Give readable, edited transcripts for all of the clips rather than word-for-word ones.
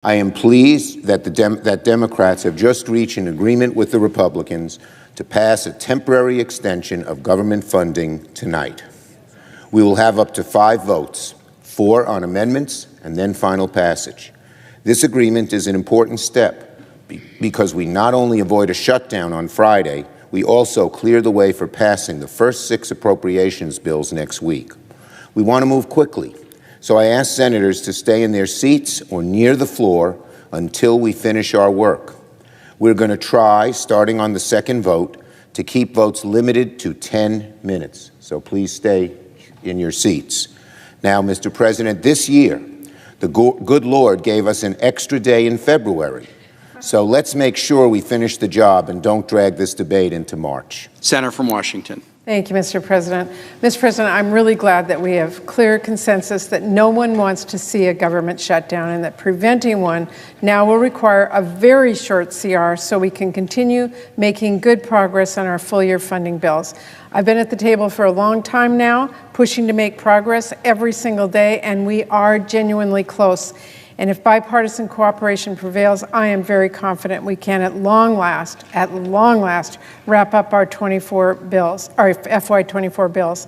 I am pleased that that Democrats have just reached an agreement with the Republicans to pass a temporary extension of government funding tonight. We will have up to 5 votes, 4 on amendments and then final passage. This agreement is an important step because we not only avoid a shutdown on Friday, we also clear the way for passing the first 6 appropriations bills next week. We want to move quickly, so I ask senators to stay in their seats or near the floor until we finish our work. We're going to try, starting on the second vote, to keep votes limited to 10 minutes. So please stay in your seats. Now, Mr. President, this year, the good Lord gave us an extra day in February. So let's make sure we finish the job and don't drag this debate into March. Senator from Washington. Thank you, Mr. President. Mr. President, I'm really glad that we have clear consensus that no one wants to see a government shutdown and that preventing one now will require a very short CR so we can continue making good progress on our full-year funding bills. I've been at the table for a long time now, pushing to make progress every single day, and we are genuinely close. And if bipartisan cooperation prevails, I am very confident we can at long last, wrap up our 24 bills, our FY24 bills.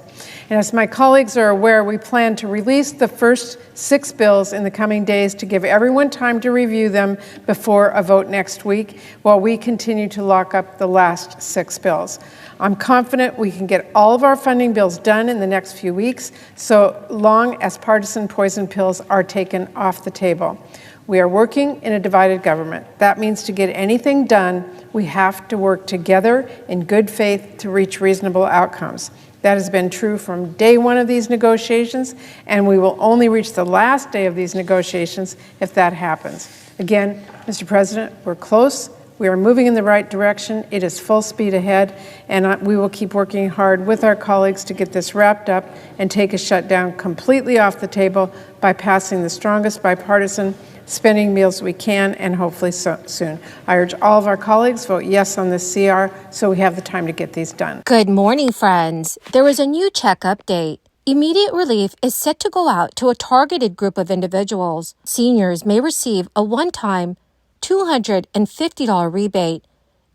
And as my colleagues are aware, we plan to release the first 6 bills in the coming days to give everyone time to review them before a vote next week, while we continue to lock up the last 6 bills. I'm confident we can get all of our funding bills done in the next few weeks, so long as partisan poison pills are taken off the table. We are working in a divided government. That means to get anything done, we have to work together in good faith to reach reasonable outcomes. That has been true from day one of these negotiations, and we will only reach the last day of these negotiations if that happens. Again, Mr. President, we're close. We are moving in the right direction. It is full speed ahead, and we will keep working hard with our colleagues to get this wrapped up and take a shutdown completely off the table by passing the strongest bipartisan spending bills we can, and hopefully soon. I urge all of our colleagues vote yes on this CR so we have the time to get these done. Good morning, friends. There is a new check update. Immediate relief is set to go out to a targeted group of individuals. Seniors may receive a one-time $250 rebate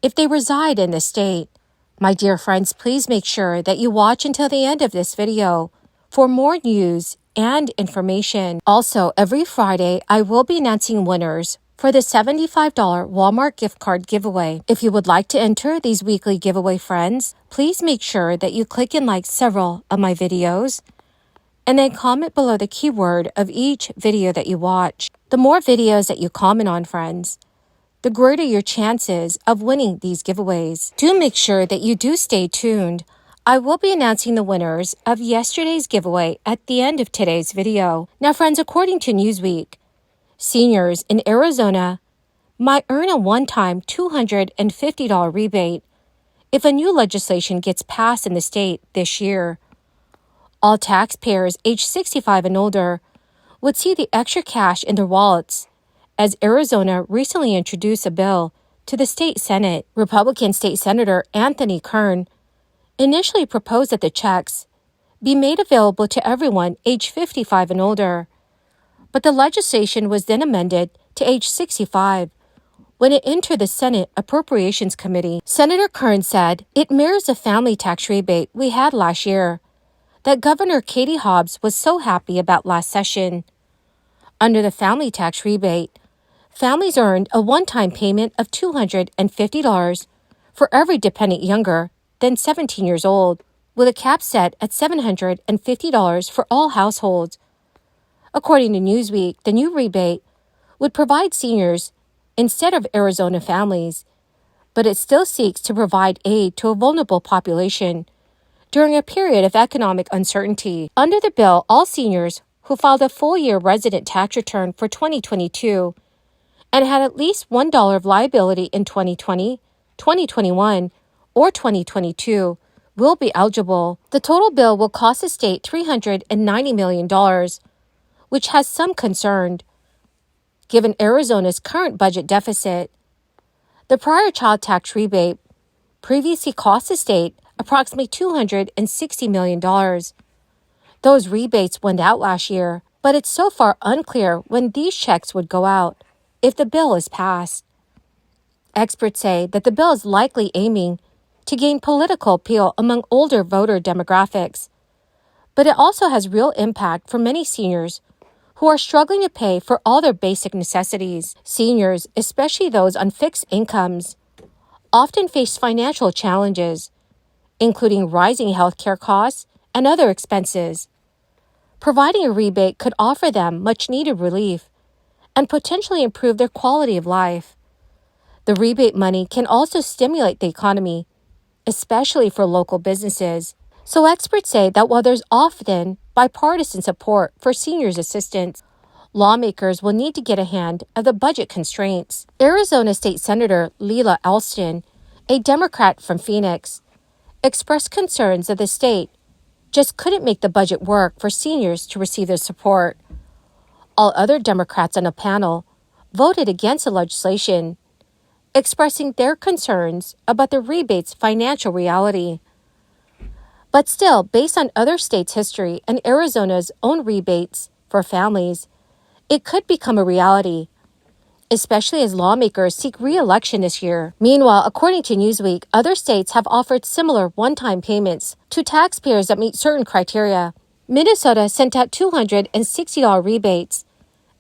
if they reside in the state. My dear friends, please make sure that you watch until the end of this video for more news and information. Also, every Friday, I will be announcing winners for the $75 Walmart gift card giveaway. If you would like to enter these weekly giveaway, friends, please make sure that you click and like several of my videos and then comment below the keyword of each video that you watch. The more videos that you comment on, friends, the greater your chances of winning these giveaways. Do make sure that you do stay tuned. I will be announcing the winners of yesterday's giveaway at the end of today's video. Now, friends, according to Newsweek, seniors in Arizona might earn a one-time $250 rebate if a new legislation gets passed in the state this year. All taxpayers aged 65 and older would see the extra cash in their wallets, as Arizona recently introduced a bill to the state Senate. Republican State Senator Anthony Kern initially proposed that the checks be made available to everyone aged 55 and older, but the legislation was then amended to age 65 when it entered the Senate Appropriations Committee. Senator Kern said it mirrors the family tax rebate we had last year that Governor Katie Hobbs was so happy about last session. Under the family tax rebate, families earned a one-time payment of $250 for every dependent younger than 17 years old, with a cap set at $750 for all households. According to Newsweek, the new rebate would provide seniors instead of Arizona families, but it still seeks to provide aid to a vulnerable population during a period of economic uncertainty. Under the bill, all seniors who filed a full-year resident tax return for 2022 and had at least $1 of liability in 2020, 2021, or 2022 will be eligible. The total bill will cost the state $390 million, which has some concern, given Arizona's current budget deficit. The prior child tax rebate previously cost the state approximately $260 million. Those rebates went out last year, but it's so far unclear when these checks would go out. if the bill is passed. Experts say that the bill is likely aiming to gain political appeal among older voter demographics, but it also has real impact for many seniors who are struggling to pay for all their basic necessities. Seniors, especially those on fixed incomes, often face financial challenges, including rising healthcare costs and other expenses. Providing a rebate could offer them much-needed relief and potentially improve their quality of life. The rebate money can also stimulate the economy, especially for local businesses. So experts say that while there's often bipartisan support for seniors' assistance, lawmakers will need to get a hand of the budget constraints. Arizona State Senator Leila Alston, a Democrat from Phoenix, expressed concerns that the state just couldn't make the budget work for seniors to receive their support. All other Democrats on the panel voted against the legislation, expressing their concerns about the rebate's financial reality. But still, based on other states' history and Arizona's own rebates for families, it could become a reality, especially as lawmakers seek re-election this year. Meanwhile, according to Newsweek, other states have offered similar one-time payments to taxpayers that meet certain criteria. Minnesota sent out $260 rebates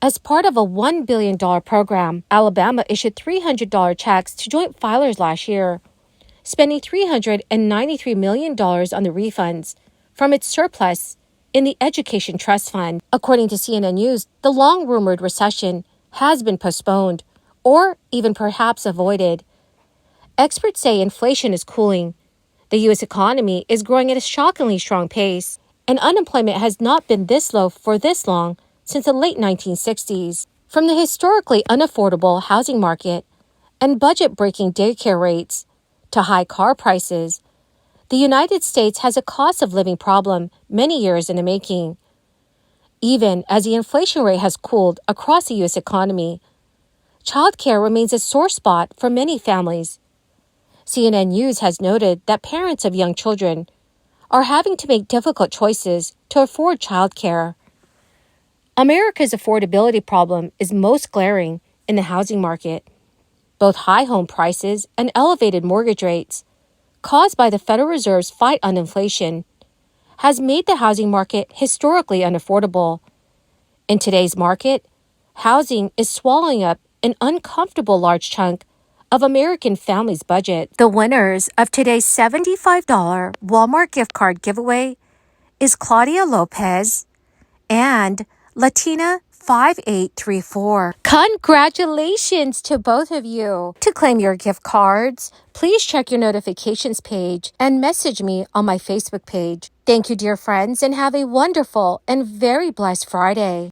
as part of a $1 billion program. Alabama issued $300 checks to joint filers last year, spending $393 million on the refunds from its surplus in the Education Trust Fund. According to CNN News, the long-rumored recession has been postponed or even perhaps avoided. Experts say inflation is cooling. The U.S. economy is growing at a shockingly strong pace, and unemployment has not been this low for this long since the late 1960s. From the historically unaffordable housing market and budget-breaking daycare rates to high car prices, the United States has a cost of living problem many years in the making. Even as the inflation rate has cooled across the U.S. economy, childcare remains a sore spot for many families. CNN News has noted that parents of young children are having to make difficult choices to afford childcare. America's affordability problem is most glaring in the housing market. Both high home prices and elevated mortgage rates, caused by the Federal Reserve's fight on inflation, has made the housing market historically unaffordable. In today's market, housing is swallowing up an uncomfortable large chunk of American families' budget. The winners of today's $75 Walmart gift card giveaway is Claudia Lopez and Latina 5834. Congratulations to both of you. To claim your gift cards, please check your notifications page and message me on my Facebook page. Thank you, dear friends, and have a wonderful and very blessed Friday.